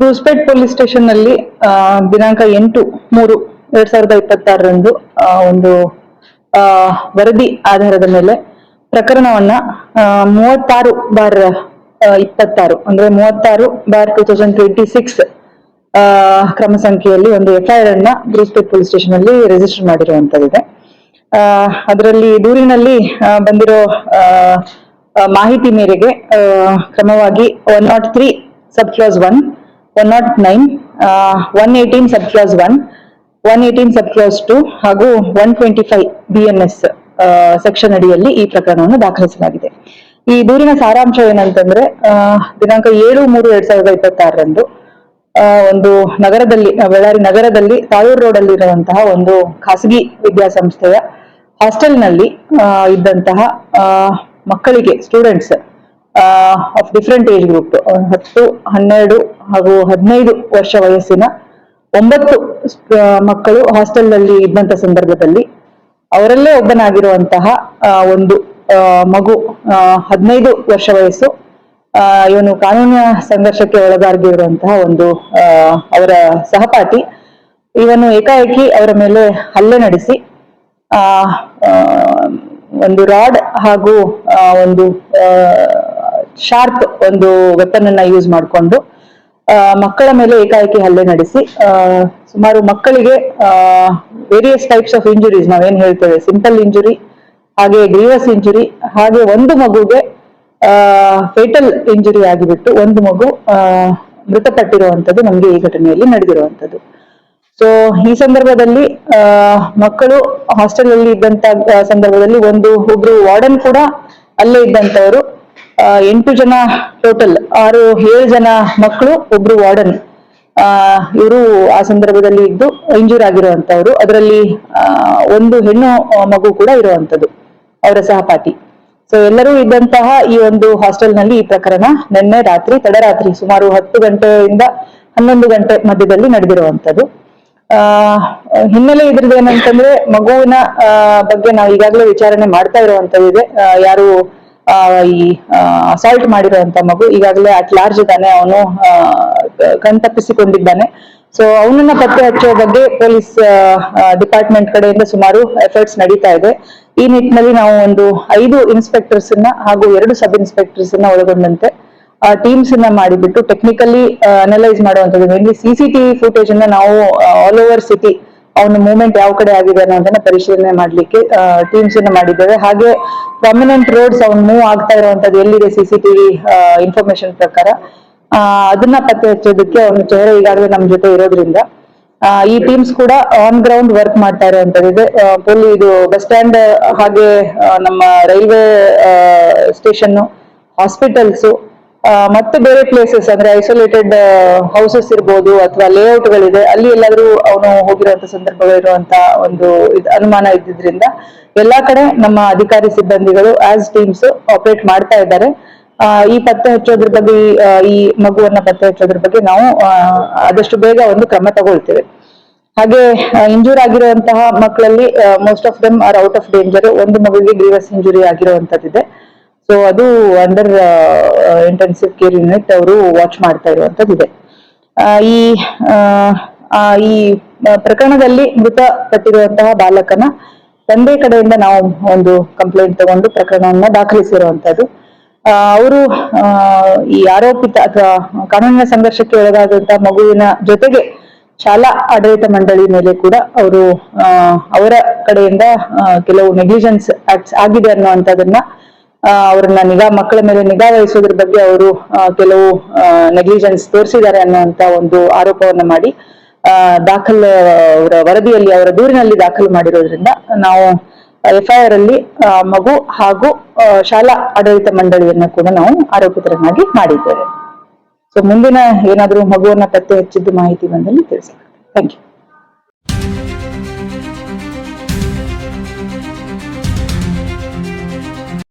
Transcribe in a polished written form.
Hosapete police station ನಲ್ಲಿ ದಿನಾಂಕ 8/3/2026 ಒಂದು ವರದಿ ಆಧಾರದ ಮೇಲೆ ಪ್ರಕರಣವನ್ನ 36/26 ಅಂದ್ರೆ 36/2026 ಕ್ರಮ ಸಂಖ್ಯೆಯಲ್ಲಿ ಒಂದು FIR ಅನ್ನ ಹೊಸಪೇಟೆ ಪೊಲೀಸ್ ಸ್ಟೇಷನ್ ಅಲ್ಲಿ ರಿಜಿಸ್ಟರ್ ಮಾಡಿರುವಂತದ್ದಿದೆ. ಅದರಲ್ಲಿ ದೂರಿನಲ್ಲಿ ಬಂದಿರೋ ಮಾಹಿತಿ ಮೇರೆಗೆ ಕ್ರಮವಾಗಿ 103 ಸಬ್ ಕ್ಲಾಸ್ 1, 109, 118 ಸಬ್ ಕ್ಲಾಸ್ 1, 118 ಸಬ್ ಕ್ಲಾಸ್ 2 ಹಾಗೂ 125 BNS ಸೆಕ್ಷನ್ ಅಡಿಯಲ್ಲಿ ಈ ಪ್ರಕರಣವನ್ನು ದಾಖಲಿಸಲಾಗಿದೆ. ಈ ದೂರಿನ ಸಾರಾಂಶ ಏನಂತಂದ್ರೆ ದಿನಾಂಕ 7/3/2026 ಒಂದು ನಗರದಲ್ಲಿ ಬಳ್ಳಾರಿ ನಗರದಲ್ಲಿ ತಾಳೂರು ರೋಡ್ ಅಲ್ಲಿ ಇರುವಂತಹ ಒಂದು ಖಾಸಗಿ ವಿದ್ಯಾಸಂಸ್ಥೆಯ ಹಾಸ್ಟೆಲ್ ನಲ್ಲಿ ಇದ್ದಂತಹ ಮಕ್ಕಳಿಗೆ students of different age group 10, 12 ಹಾಗೂ 15 ವರ್ಷ ವಯಸ್ಸಿನ 9 ಮಕ್ಕಳು ಹಾಸ್ಟೆಲ್ ನಲ್ಲಿ ಇದ್ದಂತ ಸಂದರ್ಭದಲ್ಲಿ ಅವರಲ್ಲೇ ಒಬ್ಬನಾಗಿರುವಂತಹ ಒಂದು ಮಗು 15 ವರ್ಷ ವಯಸ್ಸು ಇವನು ಕಾನೂನಿನ ಸಂಘರ್ಷಕ್ಕೆ ಒಳಗಾಗಿರುವಂತಹ ಒಂದು ಅವರ ಸಹಪಾಠಿ ಇವನು ಏಕಾಏಕಿ ಅವರ ಮೇಲೆ ಹಲ್ಲೆ ನಡೆಸಿ ಒಂದು ರಾಡ್ ಹಾಗೂ ಒಂದು ಶಾರ್ಪ್ ಒಂದು ವೆಪನ್ ಅನ್ನ ಯೂಸ್ ಮಾಡಿಕೊಂಡು ಮಕ್ಕಳ ಮೇಲೆ ಏಕಾಏಕಿ ಹಲ್ಲೆ ನಡೆಸಿ ಸುಮಾರು ಮಕ್ಕಳಿಗೆ ವೇರಿಯಸ್ ಟೈಪ್ಸ್ ಆಫ್ ಇಂಜುರೀಸ್ ನಾವೇನ್ ಹೇಳ್ತೇವೆ, ಸಿಂಪಲ್ ಇಂಜುರಿ ಹಾಗೆ ಗ್ರೀವಸ್ ಇಂಜುರಿ ಹಾಗೆ ಒಂದು ಮಗುಗೆ ಫೇಟಲ್ ಇಂಜುರಿ ಆಗಿಬಿಟ್ಟು ಒಂದು ಮಗು ಮೃತಪಟ್ಟಿರುವಂತದ್ದು ನಮ್ಗೆ ಈ ಘಟನೆಯಲ್ಲಿ ನಡೆದಿರುವಂತದ್ದು. ಸೊ ಈ ಸಂದರ್ಭದಲ್ಲಿ ಮಕ್ಕಳು ಹಾಸ್ಟೆಲ್ ಅಲ್ಲಿ ಇದ್ದಂತ ಸಂದರ್ಭದಲ್ಲಿ ಒಬ್ರು ವಾರ್ಡನ್ ಕೂಡ ಅಲ್ಲೇ ಇದ್ದಂತವರು 8 ಜನ ಟೋಟಲ್ 7 ಜನ ಮಕ್ಕಳು ಒಬ್ರು ವಾರ್ಡನ್ ಇವರು ಆ ಸಂದರ್ಭದಲ್ಲಿ ಇದ್ದು ಇಂಜೂರ್ ಆಗಿರುವಂತವ್ರು. ಅದರಲ್ಲಿ ಒಂದು ಹೆಣ್ಣು ಮಗು ಕೂಡ ಇರುವಂತದ್ದು ಅವರ ಸಹಪಾಠಿ. ಸೊ ಎಲ್ಲರೂ ಇದ್ದಂತಹ ಈ ಒಂದು ಹಾಸ್ಟೆಲ್ ನಲ್ಲಿ ಈ ಪ್ರಕರಣ ನಿನ್ನೆ ರಾತ್ರಿ ತಡರಾತ್ರಿ ಸುಮಾರು 10 ಗಂಟೆಯಿಂದ 11 ಗಂಟೆ ಮಧ್ಯದಲ್ಲಿ ನಡೆದಿರುವಂತದ್ದು. ಹಿನ್ನೆಲೆ ಇದ್ರದ್ದು ಏನಂತಂದ್ರೆ ಮಗುವಿನ ಬಗ್ಗೆ ನಾವು ಈಗಾಗಲೇ ವಿಚಾರಣೆ ಮಾಡ್ತಾ ಇರುವಂತದ್ದಿದೆ. ಯಾರು ಈ ಅಸಾಲ್ಟ್ ಮಾಡಿರುವಂತ ಮಗು ಈಗಾಗಲೇ ಅಟ್ ಲಾರ್ಜ್ ಇದ್ದಾನೆ, ಅವನು ಕಣ್ತಪ್ಪಿಸಿಕೊಂಡಿದ್ದಾನೆ. ಸೊ ಅವನನ್ನ ಪತ್ತೆ ಹಚ್ಚುವ ಬಗ್ಗೆ ಪೊಲೀಸ್ ಡಿಪಾರ್ಟ್ಮೆಂಟ್ ಕಡೆಯಿಂದ ಸುಮಾರು ಎಫರ್ಟ್ಸ್ ನಡೀತಾ ಇದೆ. ಈ ನಿಟ್ಟಿನಲ್ಲಿ ನಾವು ಒಂದು 5 ಇನ್ಸ್ಪೆಕ್ಟರ್ಸ್ ಹಾಗೂ 2 ಸಬ್ ಇನ್ಸ್ಪೆಕ್ಟರ್ಸ್ ಒಳಗೊಂಡಂತೆ ಟೀಮ್ಸ್ ಮಾಡಿಬಿಟ್ಟು ಟೆಕ್ನಿಕಲಿ ಅನಲೈಸ್ ಮಾಡುವಂತದ್ದು. ಮೇನ್ಲಿ CCTV ಫುಟೇಜ್ ಅನ್ನ ನಾವು ಆಲ್ ಓವರ್ ಸಿಟಿ ಅವನ ಮೂವ್ಮೆಂಟ್ ಯಾವ ಕಡೆ ಆಗಿದೆ ಅನ್ನೋದನ್ನ ಪರಿಶೀಲನೆ ಮಾಡ್ಲಿಕ್ಕೆ ಟೀಮ್ಸ್ ಮಾಡಿದ್ದೇವೆ. ಹಾಗೆ ಪ್ರಾಮಿನೆಂಟ್ ರೋಡ್ಸ್ ಅವ್ನು ಮೂವ್ ಆಗ್ತಾ ಇರುವಂತದ್ದು ಎಲ್ಲಿದೆ CCTV ಇನ್ಫಾರ್ಮೇಶನ್ ಪ್ರಕಾರ ಅದನ್ನ ಪತ್ತೆ ಹಚ್ಚೋದಕ್ಕೆ ಅವನ ಚೆಹರೆ ಈಗಾಗಲೇ ನಮ್ ಜೊತೆ ಇರೋದ್ರಿಂದ ಈ ಟೀಮ್ಸ್ ಕೂಡ ಆನ್ ಗ್ರೌಂಡ್ ವರ್ಕ್ ಮಾಡ್ತಾ ಇರುವಂತದ್ದಿದೆ. ಇದು ಬಸ್ ಸ್ಟ್ಯಾಂಡ್ ಹಾಗೆ ನಮ್ಮ ರೈಲ್ವೆ ಸ್ಟೇಷನ್, ಹಾಸ್ಪಿಟಲ್ಸ್ ಮತ್ತೆ ಬೇರೆ ಪ್ಲೇಸಸ್ ಅಂದ್ರೆ ಐಸೋಲೇಟೆಡ್ ಹೌಸಸ್ ಇರ್ಬೋದು ಅಥವಾ ಲೇಔಟ್ ಗಳಿದೆ, ಅಲ್ಲಿ ಎಲ್ಲಾದ್ರೂ ಅವನು ಹೋಗಿರುವಂತ ಸಂದರ್ಭಗಳು ಇರುವಂತ ಒಂದು ಅನುಮಾನ ಇದ್ದಿದ್ರಿಂದ ಎಲ್ಲಾ ಕಡೆ ನಮ್ಮ ಅಧಿಕಾರಿ ಸಿಬ್ಬಂದಿಗಳು ಆಸ್ ಟೀಮ್ಸ್ ಆಪರೇಟ್ ಮಾಡ್ತಾ ಇದ್ದಾರೆ. ಈ ಪತ್ತೆ ಹಚ್ಚೋದ್ರ ಬಗ್ಗೆ ಈ ಮಗುವನ್ನ ಪತ್ತೆ ಹಚ್ಚೋದ್ರ ಬಗ್ಗೆ ನಾವು ಆದಷ್ಟು ಬೇಗ ಒಂದು ಕ್ರಮ ತಗೊಳ್ತೇವೆ. ಹಾಗೆ ಇಂಜೂರ್ ಆಗಿರುವಂತಹ ಮಕ್ಕಳಲ್ಲಿ most of them are out of danger. ಒಂದು ಮಗುವಿಗೆ ಗ್ರೀವಸ್ ಇಂಜುರಿ ಆಗಿರುವಂತದ್ದಿದೆ. ಸೊ ಅದು ಅಂಡರ್ ಇಂಟೆನ್ಸಿವ್ ಕೇರ್ ಯೂನಿಟ್ ಅವರು ವಾಚ್ ಮಾಡ್ತಾ ಇರುವಂತದ್ದಿದೆ. ಈ ಪ್ರಕರಣದಲ್ಲಿ ಮೃತಪಟ್ಟಿರುವಂತಹ ಬಾಲಕನ ತಂದೆ ಕಡೆಯಿಂದ ನಾವು ಒಂದು ಕಂಪ್ಲೇಂಟ್ ತಗೊಂಡು ಪ್ರಕರಣವನ್ನ ದಾಖಲಿಸಿರುವಂತದ್ದು. ಅವರು ಈ ಆರೋಪಿತ ಅಥವಾ ಕಾನೂನಿನ ಸಂಘರ್ಷಕ್ಕೆ ಒಳಗಾದಂತಹ ಮಗುವಿನ ಜೊತೆಗೆ ಶಾಲಾ ಆಡಳಿತ ಮಂಡಳಿ ಮೇಲೆ ಕೂಡ ಅವರು ಅವರ ಕಡೆಯಿಂದ ಕೆಲವು ನೆಗ್ಲಿಜೆನ್ಸ್ ಆಕ್ಟ್ಸ್ ಆಗಿದೆ ಅನ್ನುವಂಥದ್ದನ್ನ ಅವ್ರನ್ನ ಮಕ್ಕಳ ಮೇಲೆ ನಿಗಾ ವಹಿಸೋದ್ರ ಬಗ್ಗೆ ಅವರು ಕೆಲವು ನೆಗ್ಲಿಜೆನ್ಸ್ ತೋರಿಸಿದ್ದಾರೆ ಅನ್ನುವಂತ ಒಂದು ಆರೋಪವನ್ನ ಮಾಡಿ ಅವರ ವರದಿಯಲ್ಲಿ ಅವರ ದೂರಿನಲ್ಲಿ ದಾಖಲು ಮಾಡಿರೋದ್ರಿಂದ ನಾವು FIR ಅಲ್ಲಿ ಮಗು ಹಾಗೂ ಶಾಲಾ ಆಡಳಿತ ಮಂಡಳಿಯನ್ನ ಕೂಡ ನಾವು ಆರೋಪಿತರನ್ನಾಗಿ ಮಾಡಿದ್ದೇವೆ. ಸೊ ಮುಂದಿನ ಏನಾದ್ರೂ ಮಗುವನ್ನ ಪತ್ತೆ ಹಚ್ಚಿದ್ದು ಮಾಹಿತಿ ಬಂದಲ್ಲಿ ತಿಳಿಸಲಾಗುತ್ತೆ. Thank you.